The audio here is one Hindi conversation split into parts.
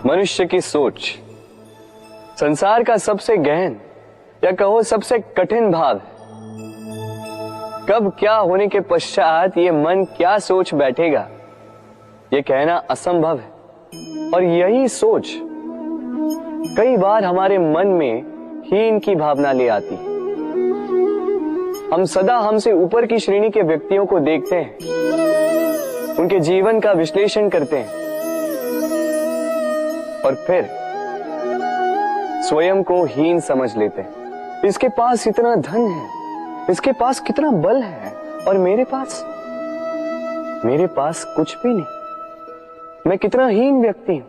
मनुष्य की सोच संसार का सबसे गहन या कहो सबसे कठिन भाव है। कब क्या होने के पश्चात ये मन क्या सोच बैठेगा, ये कहना असंभव है। और यही सोच कई बार हमारे मन में हीन की भावना ले आती है। हम सदा हमसे ऊपर की श्रेणी के व्यक्तियों को देखते हैं, उनके जीवन का विश्लेषण करते हैं और फिर स्वयं को हीन समझ लेते हैं। इसके पास इतना धन है, इसके पास कितना बल है, और मेरे पास कुछ भी नहीं। मैं कितना हीन व्यक्ति हूं,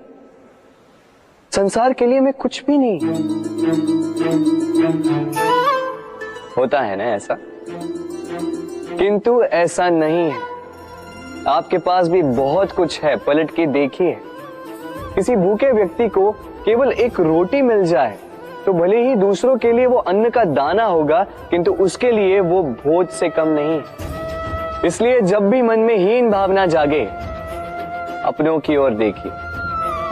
संसार के लिए मैं कुछ भी नहीं। होता है ना ऐसा? किंतु ऐसा नहीं है। आपके पास भी बहुत कुछ है, पलट के देखिए। किसी भूखे व्यक्ति को केवल एक रोटी मिल जाए तो भले ही दूसरों के लिए वो अन्न का दाना होगा, किंतु उसके लिए वो भोज से कम नहीं। इसलिए जब भी मन में हीन भावना जागे, अपनों की ओर देखिए,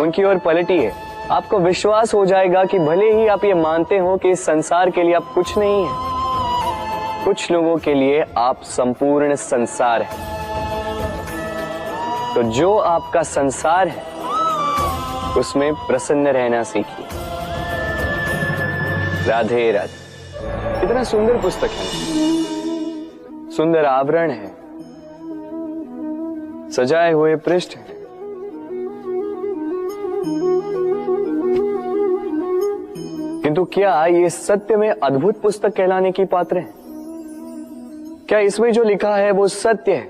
उनकी ओर पलटिए। आपको विश्वास हो जाएगा कि भले ही आप ये मानते हो कि इस संसार के लिए आप कुछ नहीं है, कुछ लोगों के लिए आप संपूर्ण संसार है। तो जो आपका संसार है उसमें प्रसन्न रहना सीखिए। राधे राधे। कितना सुंदर पुस्तक है, सुंदर आवरण है, सजाए हुए पृष्ठ है। किंतु क्या ये सत्य में अद्भुत पुस्तक कहलाने की पात्र है? क्या इसमें जो लिखा है वो सत्य है,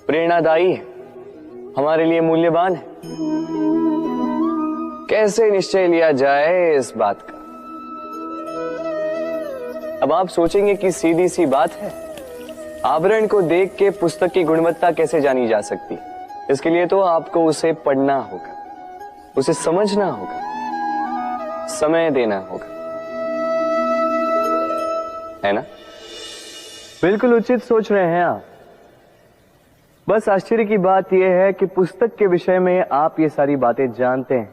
प्रेरणादायी है, हमारे लिए मूल्यवान है? कैसे निश्चय लिया जाए इस बात का? अब आप सोचेंगे कि सीधी सी बात है, आवरण को देख के पुस्तक की गुणवत्ता कैसे जानी जा सकती? इसके लिए तो आपको उसे पढ़ना होगा, उसे समझना होगा, समय देना होगा, है ना? बिल्कुल उचित सोच रहे हैं आप। बस आश्चर्य की बात यह है कि पुस्तक के विषय में आप ये सारी बातें जानते हैं,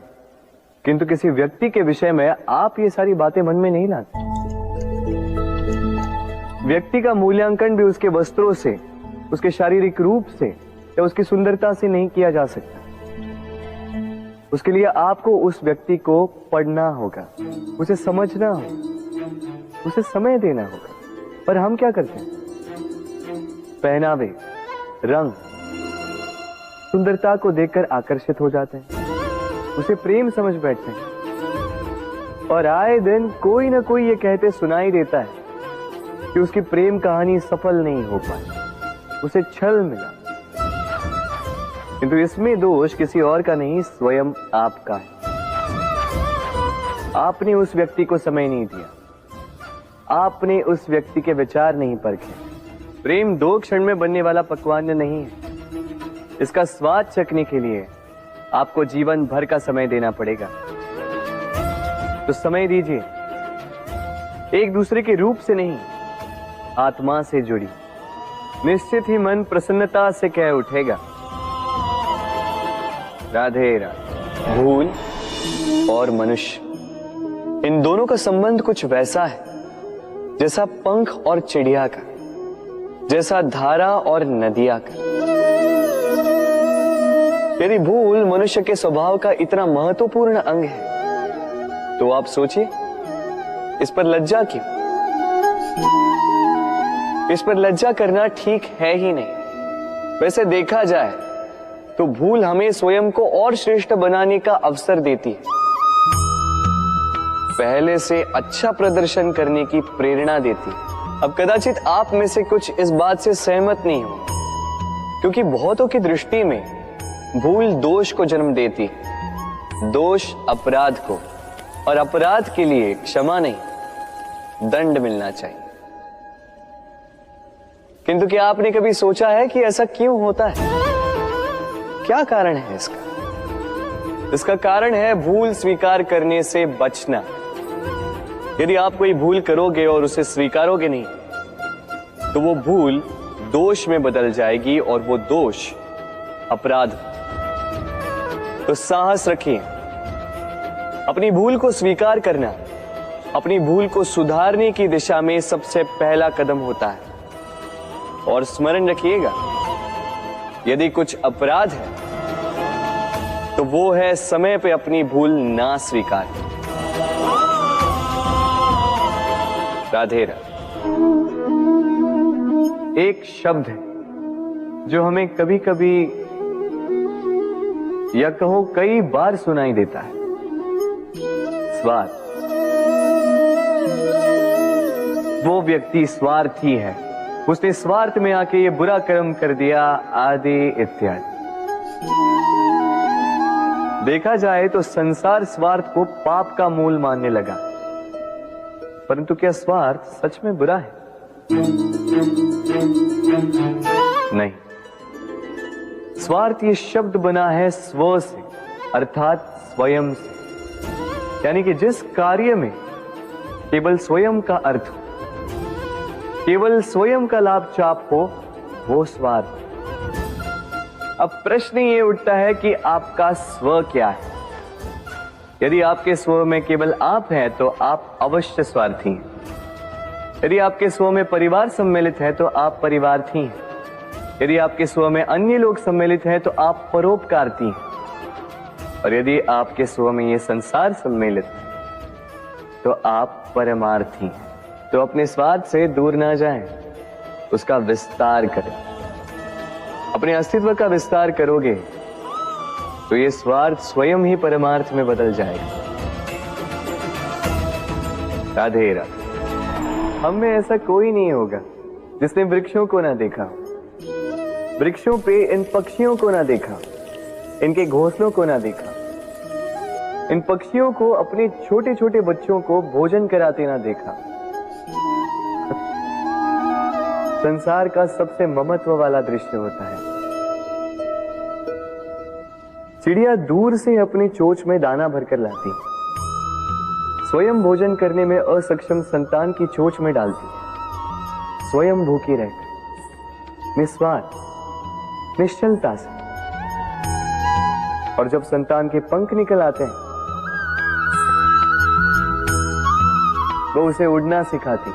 किंतु किसी व्यक्ति के विषय में आप ये सारी बातें मन में नहीं लाते। व्यक्ति का मूल्यांकन भी उसके वस्त्रों से, उसके शारीरिक रूप से या उसकी सुंदरता से नहीं किया जा सकता। उसके लिए आपको उस व्यक्ति को पढ़ना होगा, उसे समझना होगा, उसे समय देना होगा। पर हम क्या करते हैं? पहनावे, रंग, सुंदरता को देखकर आकर्षित हो जाते हैं, उसे प्रेम समझ बैठते हैं, और आए दिन कोई ना कोई ये कहते सुनाई देता है कि उसकी प्रेम कहानी सफल नहीं हो पाई, उसे छल मिला। किंतु इसमें दोष किसी और का नहीं, स्वयं आपका है। आपने उस व्यक्ति को समय नहीं दिया, आपने उस व्यक्ति के विचार नहीं परखे। प्रेम 2 क्षण में बनने वाला पकवान नहीं है। इसका स्वाद चखने के लिए आपको जीवन भर का समय देना पड़ेगा। तो समय दीजिए, एक दूसरे के रूप से नहीं, आत्मा से जुड़ी। निश्चित ही मन प्रसन्नता से कह उठेगा, राधे राधे। भूल और मनुष्य, इन दोनों का संबंध कुछ वैसा है जैसा पंख और चिड़िया का, जैसा धारा और नदिया का। यदि भूल मनुष्य के स्वभाव का इतना महत्वपूर्ण अंग है तो आप सोचिए, इस पर लज्जा क्यों? इस पर लज्जा करना ठीक है ही नहीं। वैसे देखा जाए तो भूल हमें स्वयं को और श्रेष्ठ बनाने का अवसर देती है, पहले से अच्छा प्रदर्शन करने की प्रेरणा देती है। अब कदाचित आप में से कुछ इस बात से सहमत नहीं हो, क्योंकि बहुतों की दृष्टि में भूल दोष को जन्म देती है, दोष अपराध को, और अपराध के लिए क्षमा नहीं, दंड मिलना चाहिए। किंतु क्या आपने कभी सोचा है कि ऐसा क्यों होता है? क्या कारण है इसका? इसका कारण है भूल स्वीकार करने से बचना। यदि आप कोई भूल करोगे और उसे स्वीकारोगे नहीं, तो वो भूल दोष में बदल जाएगी और वो दोष अपराध। तो साहस रखिए, अपनी भूल को स्वीकार करना अपनी भूल को सुधारने की दिशा में सबसे पहला कदम होता है। और स्मरण रखिएगा, यदि कुछ अपराध है तो वो है समय पे अपनी भूल ना स्वीकार। राधे राधे। एक शब्द है जो हमें कभी कभी या कहो कई बार सुनाई देता है, स्वार्थ। वो व्यक्ति स्वार्थी है, उसने स्वार्थ में आके ये बुरा कर्म कर दिया, आदि इत्यादि। देखा जाए तो संसार स्वार्थ को पाप का मूल मानने लगा, परंतु क्या स्वार्थ सच में बुरा है? नहीं। स्वार्थ ये शब्द बना है स्व से, अर्थात स्वयं से। यानी कि जिस कार्य में केवल स्वयं का अर्थ हो, केवल स्वयं का लाभ चाप हो, वो स्वार्थ। अब प्रश्न ये उठता है कि आपका स्व क्या है? यदि आपके स्व में केवल आप हैं तो आप अवश्य स्वार्थी हैं। यदि आपके स्व में परिवार सम्मिलित है तो आप परिवार्थी हैं। यदि आपके स्व में अन्य लोग सम्मिलित हैं तो आप परोपकारती हैं। और यदि आपके स्व में ये संसार सम्मिलित है तो आप परमार्थी हैं। तो अपने स्वार्थ से दूर ना जाएं, उसका विस्तार करें। अपने अस्तित्व का विस्तार करोगे तो ये स्वार्थ स्वयं ही परमार्थ में बदल जाएगा। राधे राधे। हम में ऐसा कोई नहीं होगा जिसने वृक्षों को ना देखा हो, वृक्षों पे इन पक्षियों को ना देखा, इनके घोंसलों को ना देखा, इन पक्षियों को अपने छोटे छोटे बच्चों को भोजन कराते ना देखा। संसार का सबसे ममत्व वाला दृश्य होता है। चिड़िया दूर से अपनी चोंच में दाना भरकर लाती, स्वयं भोजन करने में असक्षम संतान की चोंच में डालती, स्वयं भूखी रहकर निस्वार्थ निश्चलता से। और जब संतान के पंख निकल आते हैं वो उसे उड़ना सिखाती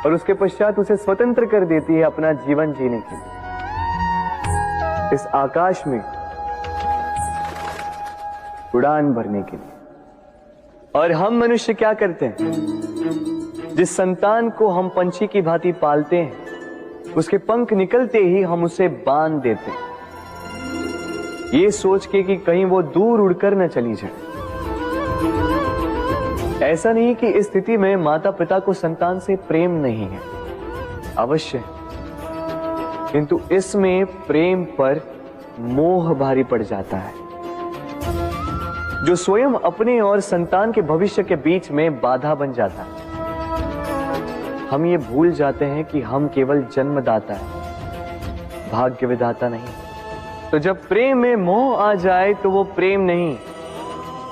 और उसके पश्चात उसे स्वतंत्र कर देती है अपना जीवन जीने के लिए, इस आकाश में उड़ान भरने के लिए। और हम मनुष्य क्या करते हैं? जिस संतान को हम पंछी की भांति पालते हैं, उसके पंख निकलते ही हम उसे बांध देते हैं, ये सोच के कि कहीं वो दूर उड़कर न चली जाए। ऐसा नहीं कि इस स्थिति में माता पिता को संतान से प्रेम नहीं है, अवश्य, किंतु इसमें प्रेम पर मोह भारी पड़ जाता है, जो स्वयं अपने और संतान के भविष्य के बीच में बाधा बन जाता है। हम ये भूल जाते हैं कि हम केवल जन्मदाता हैं, भाग्य विधाता नहीं। तो जब प्रेम में मोह आ जाए तो वो प्रेम नहीं,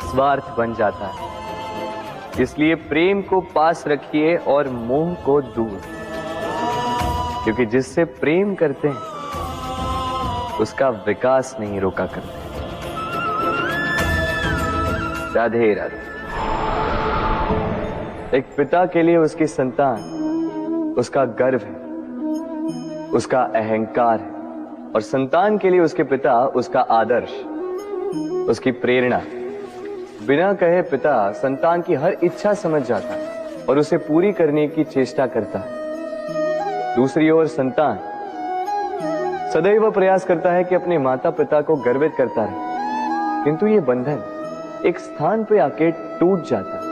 स्वार्थ बन जाता है। इसलिए प्रेम को पास रखिए और मोह को दूर, क्योंकि जिससे प्रेम करते हैं उसका विकास नहीं रोका करते। राधे राधे। एक पिता के लिए उसकी संतान उसका गर्व है, उसका अहंकार है, और संतान के लिए उसके पिता उसका आदर्श, उसकी प्रेरणा। बिना कहे पिता संतान की हर इच्छा समझ जाता है और उसे पूरी करने की चेष्टा करता है। दूसरी ओर संतान सदैव प्रयास करता है कि अपने माता पिता को गर्वित करता रहे, किंतु ये बंधन एक स्थान पे आके टूट जाता है।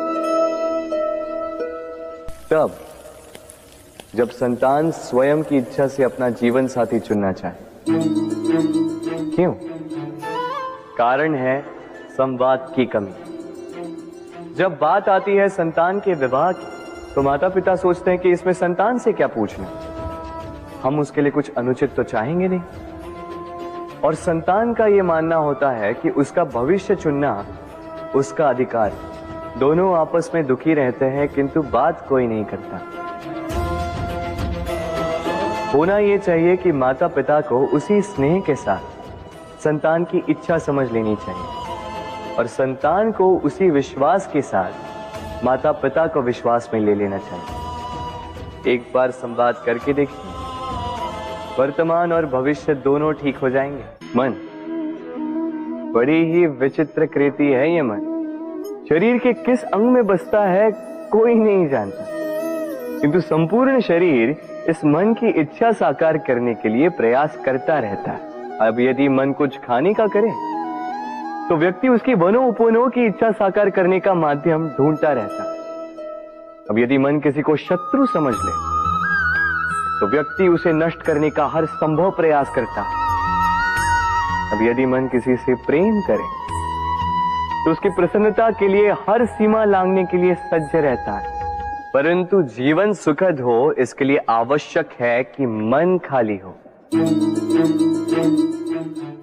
तब जब संतान स्वयं की इच्छा से अपना जीवन साथी चुनना चाहे। क्यों? कारण है संवाद की कमी। जब बात आती है संतान के विवाह की, तो माता पिता सोचते हैं कि इसमें संतान से क्या पूछना, हम उसके लिए कुछ अनुचित तो चाहेंगे नहीं। और संतान का यह मानना होता है कि उसका भविष्य चुनना उसका अधिकार है। दोनों आपस में दुखी रहते हैं, किंतु बात कोई नहीं करता। होना यह चाहिए कि माता पिता को उसी स्नेह के साथ संतान की इच्छा समझ लेनी चाहिए, और संतान को उसी विश्वास के साथ माता पिता को विश्वास में ले लेना चाहिए। एक बार संवाद करके देखिए, वर्तमान और भविष्य दोनों ठीक हो जाएंगे। मन बड़ी ही विचित्र कृति है ये मन। शरीर के किस अंग में बसता है कोई नहीं जानता, किंतु संपूर्ण शरीर इस मन की इच्छा साकार करने के लिए प्रयास करता रहता है। अब यदि मन कुछ खाने का करे तो व्यक्ति उसकी वनो उपवनों की इच्छा साकार करने का माध्यम ढूंढता रहता है। अब यदि मन किसी को शत्रु समझ ले तो व्यक्ति उसे नष्ट करने का हर संभव प्रयास करता है। अब यदि मन किसी से प्रेम करे तो उसकी प्रसन्नता के लिए हर सीमा लांघने के लिए सज्ज रहता है। परंतु जीवन सुखद हो इसके लिए आवश्यक है कि मन खाली हो।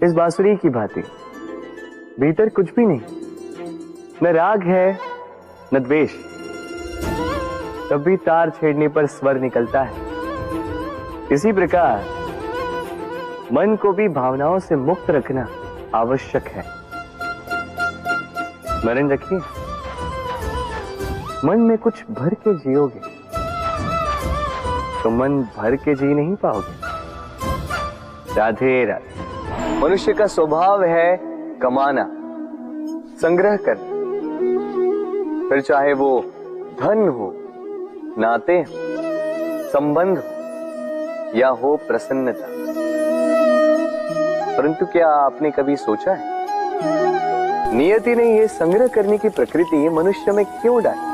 इस बांसुरी की भांति भीतर कुछ भी नहीं, न राग है न द्वेष, तब भी तार छेड़ने पर स्वर निकलता है। इसी प्रकार मन को भी भावनाओं से मुक्त रखना आवश्यक है। स्मरण रखिए, मन में कुछ भर के जियोगे तो मन भर के जी नहीं पाओगे। राधे राधे। मनुष्य का स्वभाव है कमाना, संग्रह करना, फिर चाहे वो धन हो, नाते हो, संबंध हो या हो प्रसन्नता। परंतु क्या आपने कभी सोचा है नियति ने यह संग्रह करने की प्रकृति मनुष्य में क्यों डाली?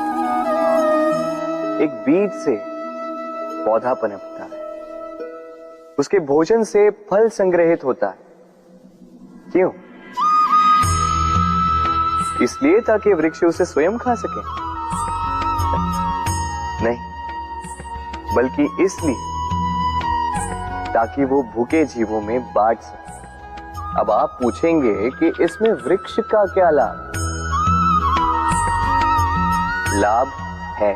एक बीज से पौधा पनपता है, उसके भोजन से फल संग्रहित होता है। क्यों? इसलिए ताकि वृक्ष उसे स्वयं खा सके? नहीं, बल्कि इसलिए ताकि वो भूखे जीवों में बांट सके। अब आप पूछेंगे कि इसमें वृक्ष का क्या लाभ? लाभ है,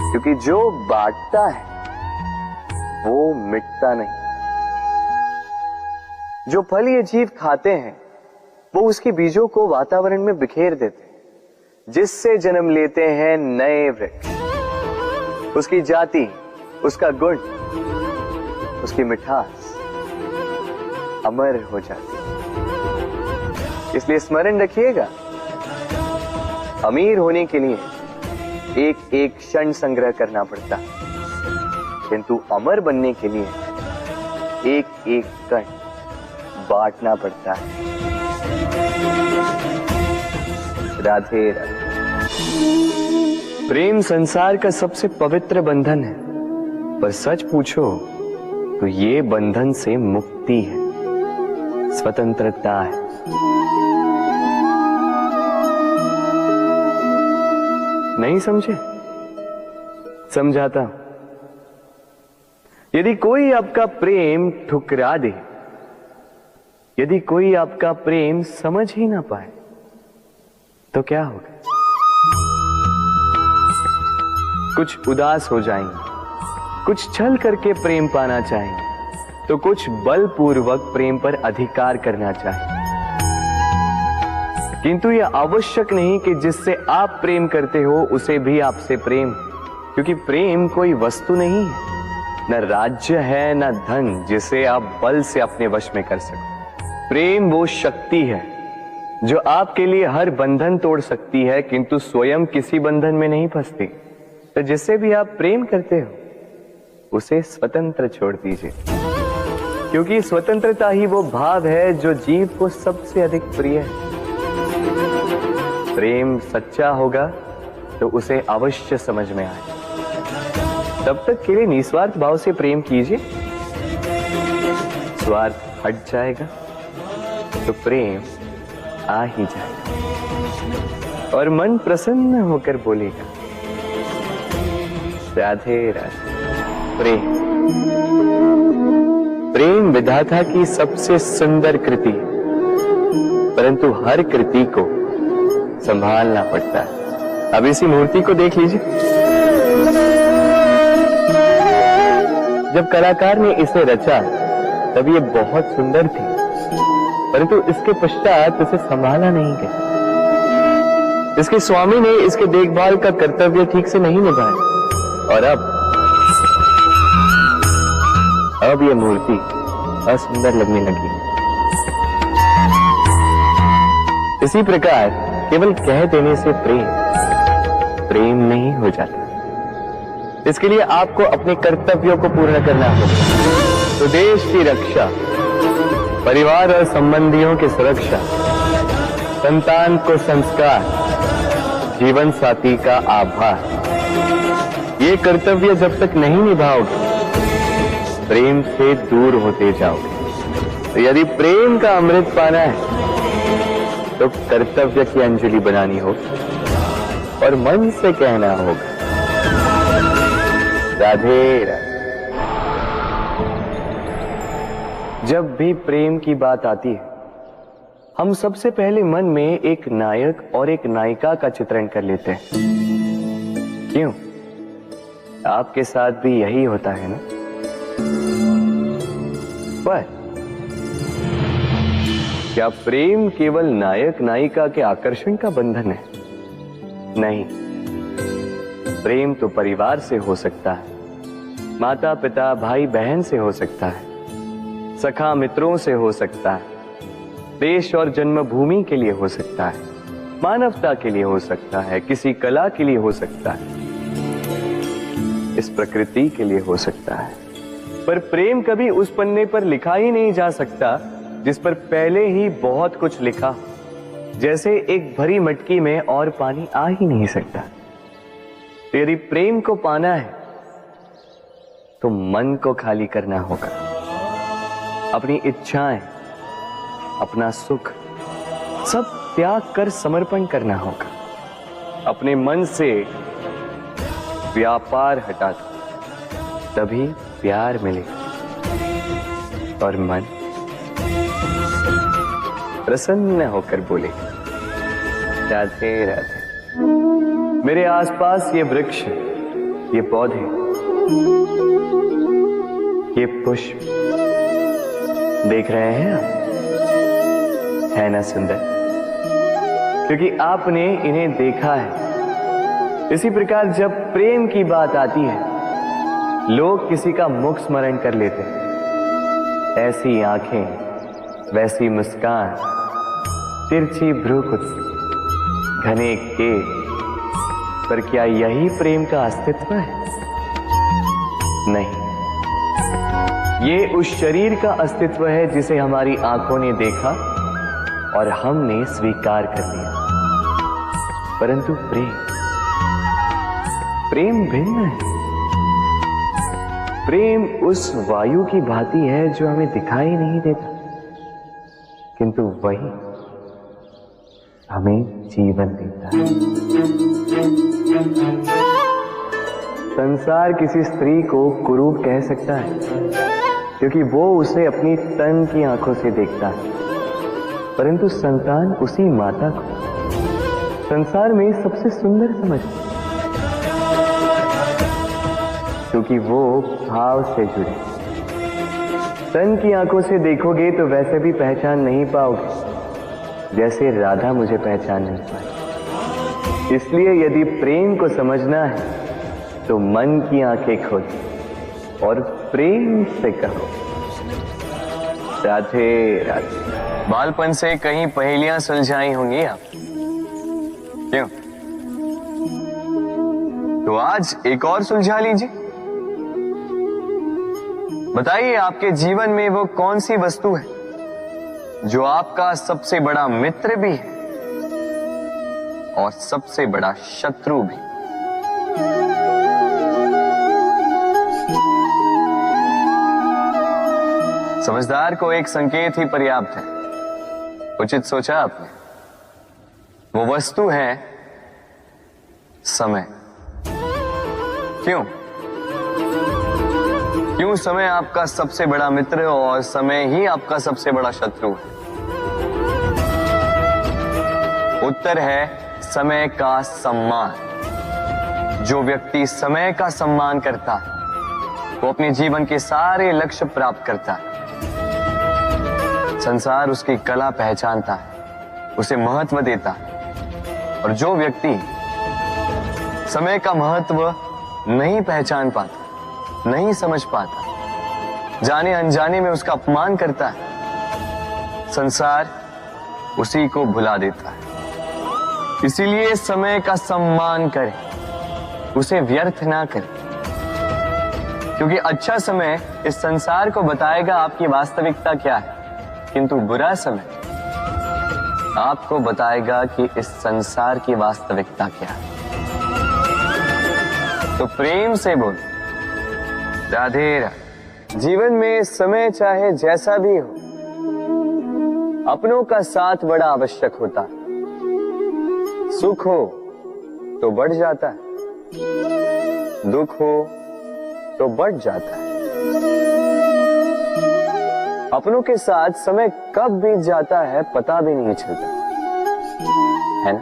क्योंकि जो बांटता है वो मिटता नहीं। जो फल ये जीव खाते हैं वो उसके बीजों को वातावरण में बिखेर देते हैं, जिससे जन्म लेते हैं नए वृक्ष। उसकी जाति, उसका गुण, उसकी मिठास अमर हो जाती है। इसलिए स्मरण रखिएगा, अमीर होने के लिए एक एक क्षण संग्रह करना पड़ता है, किंतु अमर बनने के लिए एक एक कण बांटना पड़ता है। राधे राधे। प्रेम संसार का सबसे पवित्र बंधन है, पर सच पूछो तो ये बंधन से मुक्ति है, स्वतंत्रता है। नहीं समझे? समझाता हूं। यदि कोई आपका प्रेम ठुकरा दे, यदि कोई आपका प्रेम समझ ही ना पाए तो क्या होगा? कुछ उदास हो जाएंगे, कुछ छल करके प्रेम पाना चाहेंगे, तो कुछ बलपूर्वक प्रेम पर अधिकार करना चाहेंगे। किंतु यह आवश्यक नहीं कि जिससे आप प्रेम करते हो उसे भी आपसे प्रेम, क्योंकि प्रेम कोई वस्तु नहीं है, न राज्य है न धन जिसे आप बल से अपने वश में कर सको। प्रेम वो शक्ति है जो आपके लिए हर बंधन तोड़ सकती है, किंतु स्वयं किसी बंधन में नहीं फंसती। तो जिससे भी आप प्रेम करते हो उसे स्वतंत्र छोड़ दीजिए, क्योंकि स्वतंत्रता ही वो भाव है जो जीव को सबसे अधिक प्रिय है। प्रेम सच्चा होगा तो उसे अवश्य समझ में आए। तब तक के लिए निस्वार्थ भाव से प्रेम कीजिए, स्वार्थ हट जाएगा तो प्रेम आ ही जाएगा और मन प्रसन्न होकर बोलेगा राधे राधे। प्रेम, प्रेम विधाता की सबसे सुंदर कृति है, परंतु हर कृति को संभालना पड़ता है। अब इसी मूर्ति को देख लीजिए। जब कलाकार ने इसे रचा तब ये बहुत सुंदर थी, परंतु इसके पश्चात इसे संभाला नहीं गया। इसके स्वामी ने इसके देखभाल का कर्तव्य ठीक से नहीं निभाया और अब यह मूर्ति असुंदर लगने लगी। इसी प्रकार केवल कह देने से प्रेम नहीं हो जाता। इसके लिए आपको अपने कर्तव्यों को पूर्ण करना होगा। तो देश की रक्षा, परिवार और संबंधियों की सुरक्षा, संतान को संस्कार, जीवन साथी का आभार, ये कर्तव्य जब तक नहीं निभाओगे प्रेम से दूर होते जाओगे। तो यदि प्रेम का अमृत पाना है तो कर्तव्य की अंजलि बनानी होगी और मन से कहना होगा, राधे राधे। जब भी प्रेम की बात आती है हम सबसे पहले मन में एक नायक और एक नायिका का चित्रण कर लेते हैं। क्यों? आपके साथ भी यही होता है ना? पर क्या प्रेम केवल नायक नायिका के आकर्षण का बंधन है? नहीं, प्रेम तो परिवार से हो सकता है, माता पिता भाई बहन से हो सकता है, सखा मित्रों से हो सकता है, देश और जन्मभूमि के लिए हो सकता है, मानवता के लिए हो सकता है, किसी कला के लिए हो सकता है, इस प्रकृति के लिए हो सकता है। पर प्रेम कभी उस पन्ने पर लिखा ही नहीं जा सकता जिस पर पहले ही बहुत कुछ लिखा, जैसे एक भरी मटकी में और पानी आ ही नहीं सकता। तो यदि प्रेम को पाना है तो मन को खाली करना होगा, अपनी इच्छाएं, अपना सुख सब त्याग कर समर्पण करना होगा। अपने मन से व्यापार हटा दो, तभी प्यार मिलेगा और मन प्रसन्न होकर बोले, राधे राधे। मेरे आसपास ये वृक्ष, ये पौधे, ये पुष्प देख रहे हैं आप? है ना सुंदर? क्योंकि आपने इन्हें देखा है। इसी प्रकार जब प्रेम की बात आती है लोग किसी का मुख स्मरण कर लेते हैं। ऐसी आंखें, वैसी मुस्कान, तिरछी भ्रूकुटी, घने केश, पर क्या यही प्रेम का अस्तित्व है? नहीं, ये उस शरीर का अस्तित्व है जिसे हमारी आंखों ने देखा और हमने स्वीकार कर लिया। परंतु प्रेम भिन्न है। प्रेम उस वायु की भांति है जो हमें दिखाई नहीं देता, किंतु वही हमें जीवन देता है। संसार किसी स्त्री को कुरूप कह सकता है क्योंकि वो उसे अपनी तन की आंखों से देखता है, परंतु संतान उसी माता को संसार में सबसे सुंदर समझती है क्योंकि वो भाव से जुड़े। तन की आंखों से देखोगे तो वैसे भी पहचान नहीं पाओगे जैसे राधा मुझे पहचान नहीं पाई। इसलिए यदि प्रेम को समझना है तो मन की आंखें खोलो और प्रेम से कहो, राधे राधे। बालपन से कहीं पहेलियां सुलझाई होंगी आप, क्यों? तो आज एक और सुलझा लीजिए। बताइए, आपके जीवन में वो कौन सी वस्तु है जो आपका सबसे बड़ा मित्र भी है और सबसे बड़ा शत्रु भी? समझदार को एक संकेत ही पर्याप्त है। उचित सोचा आपने। वो वस्तु है समय। क्यों समय आपका सबसे बड़ा मित्र और समय ही आपका सबसे बड़ा शत्रु है? उत्तर है समय का सम्मान। जो व्यक्ति समय का सम्मान करता है वो अपने जीवन के सारे लक्ष्य प्राप्त करता है। संसार उसकी कला पहचानता है, उसे महत्व देता है। और जो व्यक्ति समय का महत्व नहीं पहचान पाता, नहीं समझ पाता, जाने अनजाने में उसका अपमान करता है, संसार उसी को भुला देता है। इसीलिए समय का सम्मान करें, उसे व्यर्थ ना करें, क्योंकि अच्छा समय इस संसार को बताएगा आपकी वास्तविकता क्या है, किंतु बुरा समय आपको बताएगा कि इस संसार की वास्तविकता क्या है। तो प्रेम से बोल, राधे राधे। जीवन में समय चाहे जैसा भी हो, अपनों का साथ बड़ा आवश्यक होता है। सुख हो तो बढ़ जाता है, दुख हो तो बढ़ जाता है। अपनों के साथ समय कब बीत जाता है पता भी नहीं चलता है ना।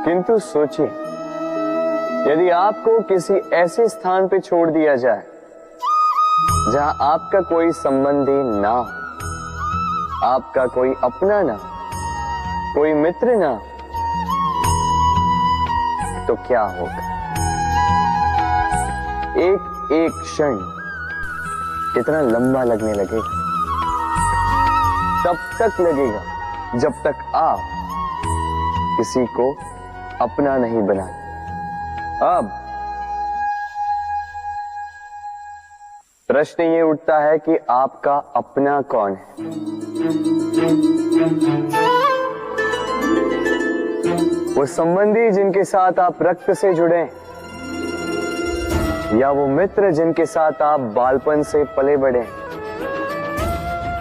किंतु सोचिए, यदि आपको किसी ऐसे स्थान पे छोड़ दिया जाए जहां आपका कोई संबंधी ना हो, आपका कोई अपना ना, कोई मित्र ना, तो क्या होगा? एक एक क्षण कितना लंबा लगने लगेगा। तब तक लगेगा जब तक आप किसी को अपना नहीं बनाते। अब प्रश्न ये उठता है कि आपका अपना कौन है? वो संबंधी जिनके साथ आप रक्त से जुड़े, या वो मित्र जिनके साथ आप बालपन से पले बढ़े,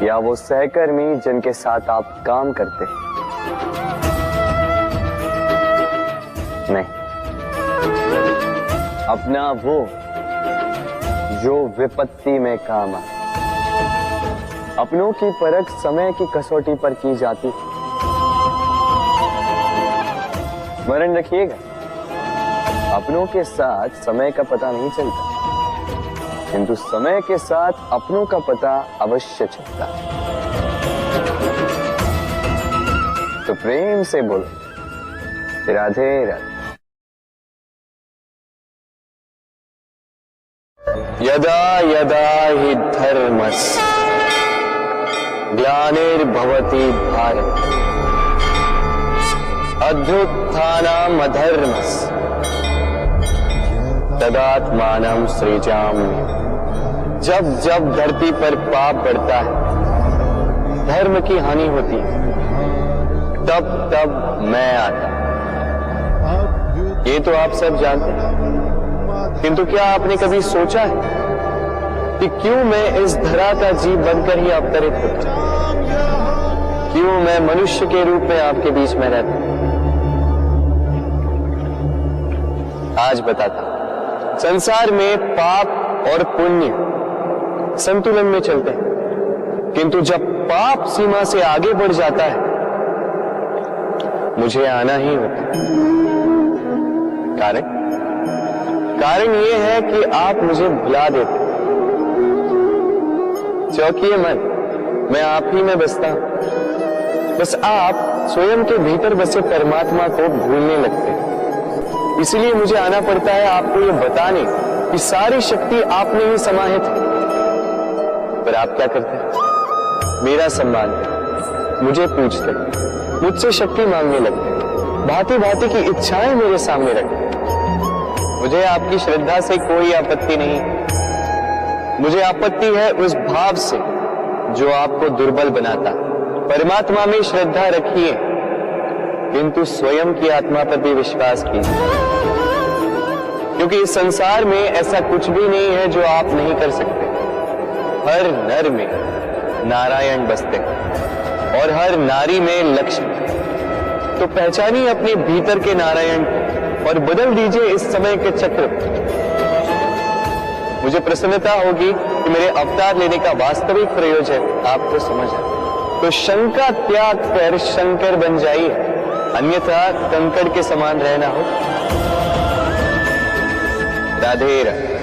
या वो सहकर्मी जिनके साथ आप काम करते हैं? नहीं, अपना वो जो विपत्ति में काम आए। अपनों की परख समय की कसौटी पर की जाती है। स्मरण रखिएगा, अपनों के साथ समय का पता नहीं चलता, किंतु समय के साथ अपनों का पता अवश्य चलता है। तो प्रेम से बोलो, राधे राधे। यदा यदा हि धर्मस्य ग्लानिर्भवति भारत अभ्युत्थानम् अधर्मस्य तदात्मानं सृजाम्यहम्। जब जब धरती पर पाप बढ़ता है, धर्म की हानि होती है, तब तब मैं आता। ये तो आप सब जानते हैं, किंतु क्या आपने कभी सोचा है कि क्यों मैं इस धरा का जीव बनकर ही अवतरित होता हूं? क्यों मैं मनुष्य के रूप में आपके बीच में रहता हूं? आज बताता हूं। संसार में पाप और पुण्य संतुलन में चलते हैं, किंतु जब पाप सीमा से आगे बढ़ जाता है, मुझे आना ही होता है। कारण यह है कि आप मुझे भुला देते। चौकिए मन, मैं आप ही में बसता हूं। बस आप स्वयं के भीतर बसे परमात्मा को भूलने लगते हैं। इसलिए मुझे आना पड़ता है आपको ये बताने कि सारी शक्ति आप में ही समाहित है। पर आप क्या करते हैं? मेरा सम्मान है, मुझे पूछते, मुझसे शक्ति मांगने लगते, भांति भांति की इच्छाएं मेरे सामने रखते। मुझे आपकी श्रद्धा से कोई आपत्ति नहीं, मुझे आपत्ति है उस भाव से जो आपको दुर्बल बनाता। परमात्मा में श्रद्धा रखिए, किंतु स्वयं की आत्मा पर भी विश्वास कीजिए, क्योंकि इस संसार में ऐसा कुछ भी नहीं है जो आप नहीं कर सकते। हर नर में नारायण बसते हैं और हर नारी में लक्ष्मी। तो पहचानिए अपने भीतर के नारायण और बदल दीजिए इस समय के चक्र। मुझे प्रसन्नता होगी कि मेरे अवतार लेने का वास्तविक प्रयोजन आपको समझ आए। तो शंका त्याग कर शंकर बन जाइए, अन्यथा कंकड़ के समान रहना हो। राधे राधे।